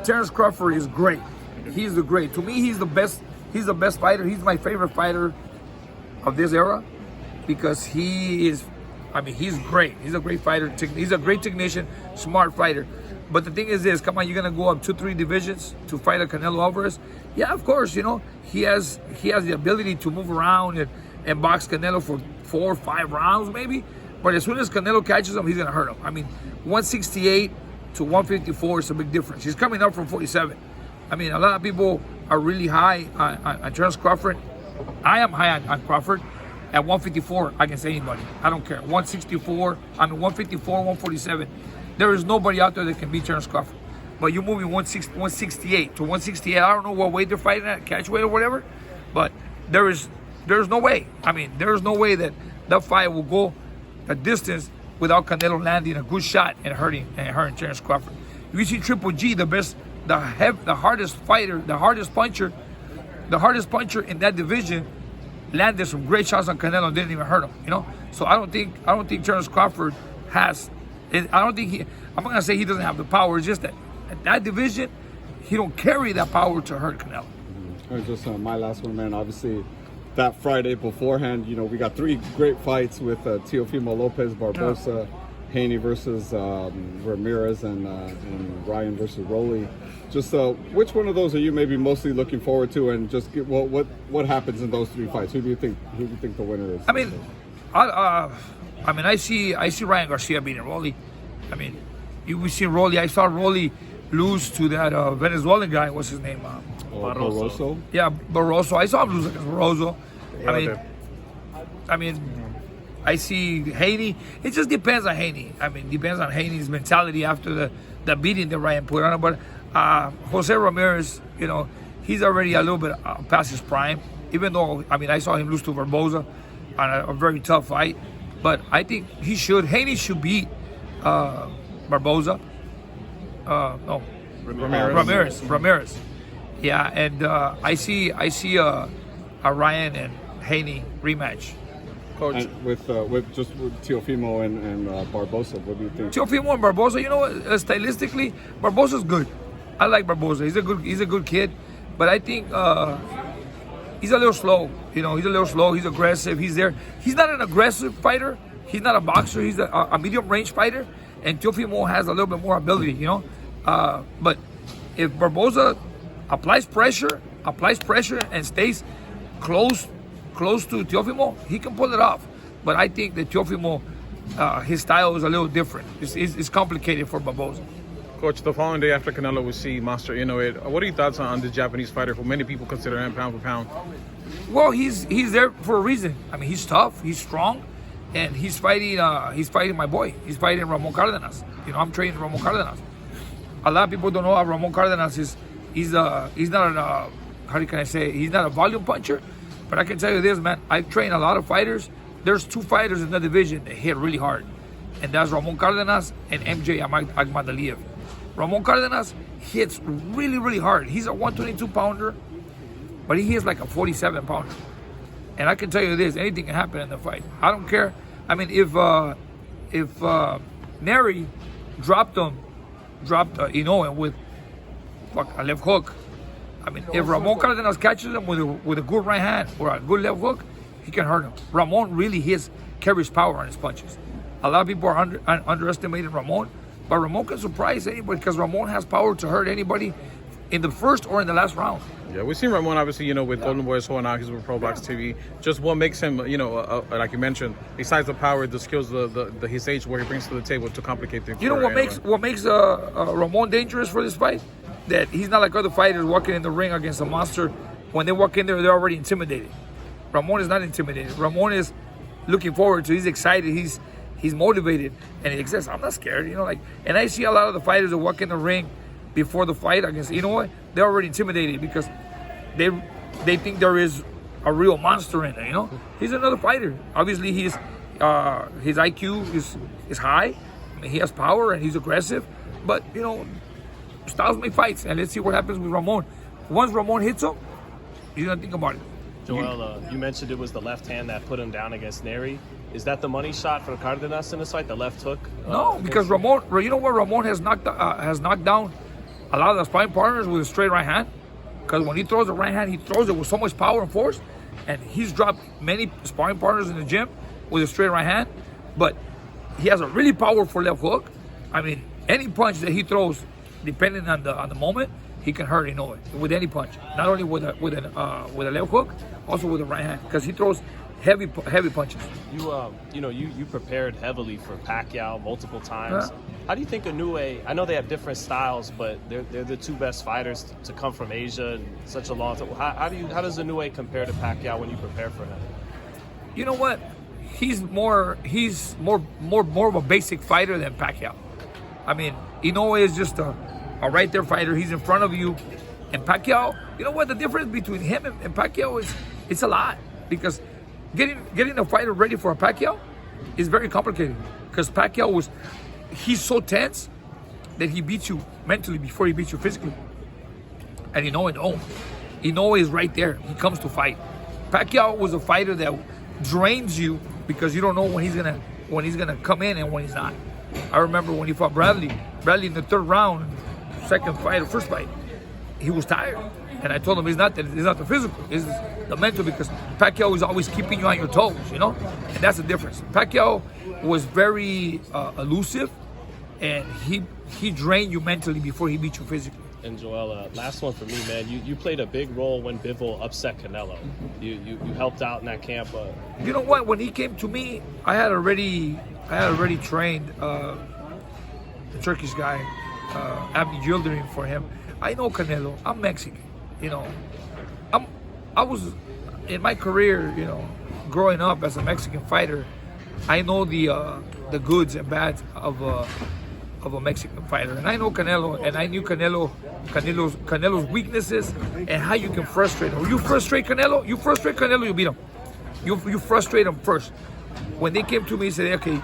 Terence Crawford is great. He's the great. To me, he's the best. He's the best fighter. He's my favorite fighter of this era because he is. I mean, he's great. He's a great fighter. He's a great technician, smart fighter. But the thing is this, come on, you're gonna go up 2-3 divisions to fight a Canelo Alvarez? Yeah, of course, you know, he has the ability to move around and box Canelo for 4 or 5 rounds maybe. But as soon as Canelo catches him, he's gonna hurt him. I mean, 168 to 154 is a big difference. He's coming up from 47. I mean, a lot of people are really high on Terence Crawford. I am high on Crawford. At 154, I can say anybody. I don't care. 164, 154, 147. There is nobody out there that can beat Terence Crawford. But you're moving 168 to 168. I don't know what weight they're fighting at, catch weight or whatever. But there's no way. I mean, there's no way that fight will go a distance without Canelo landing a good shot and hurting Terence Crawford. You see Triple G, the hardest fighter, the hardest puncher in that division, landed some great shots on Canelo and didn't even hurt him, you know? So I don't think Terence Crawford has, I'm not gonna say he doesn't have the power, it's just that at that division, he don't carry that power to hurt Canelo. Just my last one, man. Obviously, that Friday beforehand, you know, we got 3 great fights with Teofimo Lopez, Barbosa, Haney versus Ramirez, and Ryan versus Rolly. Just which one of those are you maybe mostly looking forward to, and just what happens in those 3 fights? Who do you think the winner is? I mean, I see Ryan Garcia beating Rolly. I mean, we see Rolly. I saw Rolly lose to that Venezuelan guy. What's his name? Barroso. Yeah, Barroso. I saw him lose against Barroso. I mean, I see Haney. It just depends on Haney. I mean, depends on Haney's mentality after the beating that Ryan put on him. But Jose Ramirez, you know, he's already a little bit past his prime. Even though, I mean, I saw him lose to Barbosa on a very tough fight. But I think Haney should beat Barbosa. No, Ramirez. Yeah, and I see a Ryan and Haney rematch. Coach. And with Teofimo and Barbosa, what do you think? Teofimo and Barbosa, you know what? Stylistically, Barbosa's good. I like Barbosa. He's a good kid, but I think he's a little slow. You know, he's a little slow. He's aggressive. He's there. He's not an aggressive fighter. He's not a boxer. He's a medium range fighter, and Teofimo has a little bit more ability. You know, but if Barbosa applies pressure and stays close to Teofimo, he can pull it off. But I think that Teofimo, his style is a little different. It's complicated for Barbosa. Coach, the following day after Canelo, we see Master Inoue. What are your thoughts on the Japanese fighter, who many people consider him pound for pound? Well, he's there for a reason. I mean, he's tough, he's strong, and he's fighting my boy. He's fighting Ramon Cardenas. You know, I'm training Ramon Cardenas. A lot of people don't know how Ramon Cardenas is. He's not he's not a volume puncher. But I can tell you this, man, I've trained a lot of fighters. There's 2 fighters in the division that hit really hard. And that's Ramon Cardenas and MJ Akhmadaliev. Ramon Cardenas hits really, really hard. He's a 122-pounder, but he hits like a 47-pounder. And I can tell you this, anything can happen in the fight. I don't care. I mean, if Neri dropped Inoue with a left hook, I mean, if Ramon Cardenas catches him with a good right hand or a good left hook, he can hurt him. Ramon really carries power on his punches. A lot of people are underestimating Ramon, but Ramon can surprise anybody because Ramon has power to hurt anybody in the first or in the last round. Yeah, we've seen Ramon, obviously, you know, with Golden Boy, so now he's with Pro Box TV. Just what makes him, you know, like you mentioned, besides the power, the skills, his age, what he brings to the table to complicate things. You know what makes Ramon dangerous for this fight? That he's not like other fighters walking in the ring against a monster. When they walk in there, they're already intimidated. Ramon is not intimidated. Ramon is looking forward to. He's excited. He's motivated, and he says, "I'm not scared." You know, like. And I see a lot of the fighters that walk in the ring before the fight against Inoue, they're already intimidated because they think there is a real monster in there. You know, he's another fighter. Obviously, his IQ is high. I mean, he has power and he's aggressive, but you know. Styles make fights, and let's see what happens with Ramon. Once Ramon hits him, he's gonna think about it. Joel, you mentioned it was the left hand that put him down against Neri. Is that the money shot for Cardenas in this fight, the left hook? No, because Ramon, you know what? Ramon has knocked down a lot of the sparring partners with a straight right hand, because when he throws the right hand, he throws it with so much power and force, and he's dropped many sparring partners in the gym with a straight right hand, but he has a really powerful left hook. I mean, any punch that he throws, depending on the moment, he can hurt Inoue with any punch. Not only with a left hook, also with a right hand, because he throws heavy punches. You prepared heavily for Pacquiao multiple times. How do you think Inoue? I know they have different styles, but they're the two best fighters to come from Asia in such a long time. How does Inoue compare to Pacquiao when you prepare for him? You know what? He's more of a basic fighter than Pacquiao. I mean, Inoue is just a right there fighter. He's in front of you. And Pacquiao, you know what? The difference between him and Pacquiao is it's a lot, because getting a fighter ready for a Pacquiao is very complicated, because Pacquiao he's so tense that he beats you mentally before he beats you physically. And Inoue don't. Inoue is right there. He comes to fight. Pacquiao was a fighter that drains you because you don't know when he's gonna come in and when he's not. I remember when he fought Bradley in the third round, first fight, he was tired. And I told him it's not the physical, it's the mental, because Pacquiao is always keeping you on your toes, you know? And that's the difference. Pacquiao was very elusive, and he drained you mentally before he beat you physically. And Joel, last one for me, man. You played a big role when BIVOL upset Canelo. You helped out in that camp. You know what? When he came to me, I had already trained the Turkish guy, Abdi Yildirim, for him. I know Canelo. I'm Mexican. You know, I was in my career. You know, growing up as a Mexican fighter, I know the goods and bads of a Mexican fighter, and I know Canelo, and I knew Canelo's weaknesses and how you can frustrate him. You frustrate Canelo, you beat him. You frustrate him first. When they came to me and said, "Okay,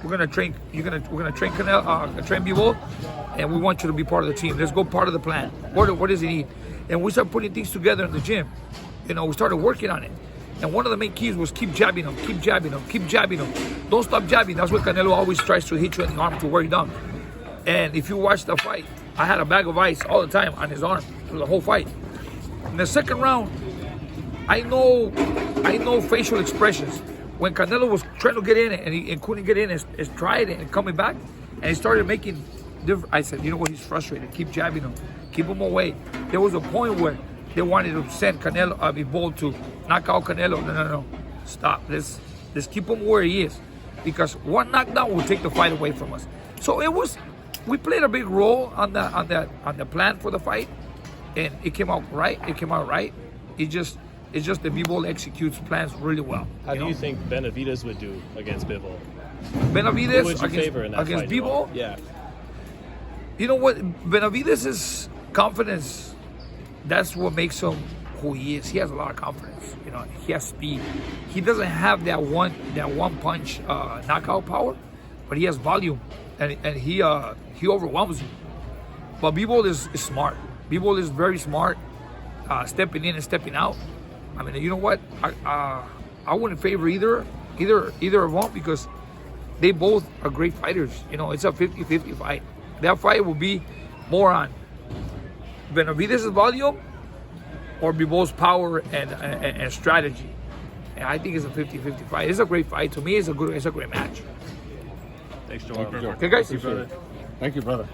we're gonna train Canelo, train BIVOL, and we want you to be part of the team. Let's go part of the plan. What does he need?" And we started putting things together in the gym. You know, we started working on it. And one of the main keys was keep jabbing him, keep jabbing him, keep jabbing him. Don't stop jabbing. That's what Canelo always tries to hit you in the arm to wear you down. And if you watch the fight, I had a bag of ice all the time on his arm through the whole fight. In the second round, I know facial expressions. When Canelo was trying to get in and he couldn't get in, and tried it and coming back, and he started making different. I said, you know what? He's frustrated. Keep jabbing him. Keep him away. There was a point where they wanted to send Canelo, BIVOL to knock out Canelo. No. Stop. Let's keep him where he is, because one knockdown will take the fight away from us. So we played a big role on the plan for the fight, and it came out right. It's just that BIVOL executes plans really well. How do you think Benavidez would do against BIVOL? Benavidez against BIVOL? Yeah. You know what? Benavidez's confidence, that's what makes him who he is. He has a lot of confidence. You know, he has speed. He doesn't have that one punch knockout power, but he has volume, and he overwhelms you. But BIVOL is smart. BIVOL is very smart, stepping in and stepping out. I mean, you know what? I wouldn't favor either of them, because they both are great fighters. You know, it's a 50-50 fight. That fight will be more on Benavidez's volume or BIVOL's power and strategy. And I think it's a 50-50 fight. It's a great fight. To me, it's a great match. Thanks, Joel. Okay, guys. Thank you, brother.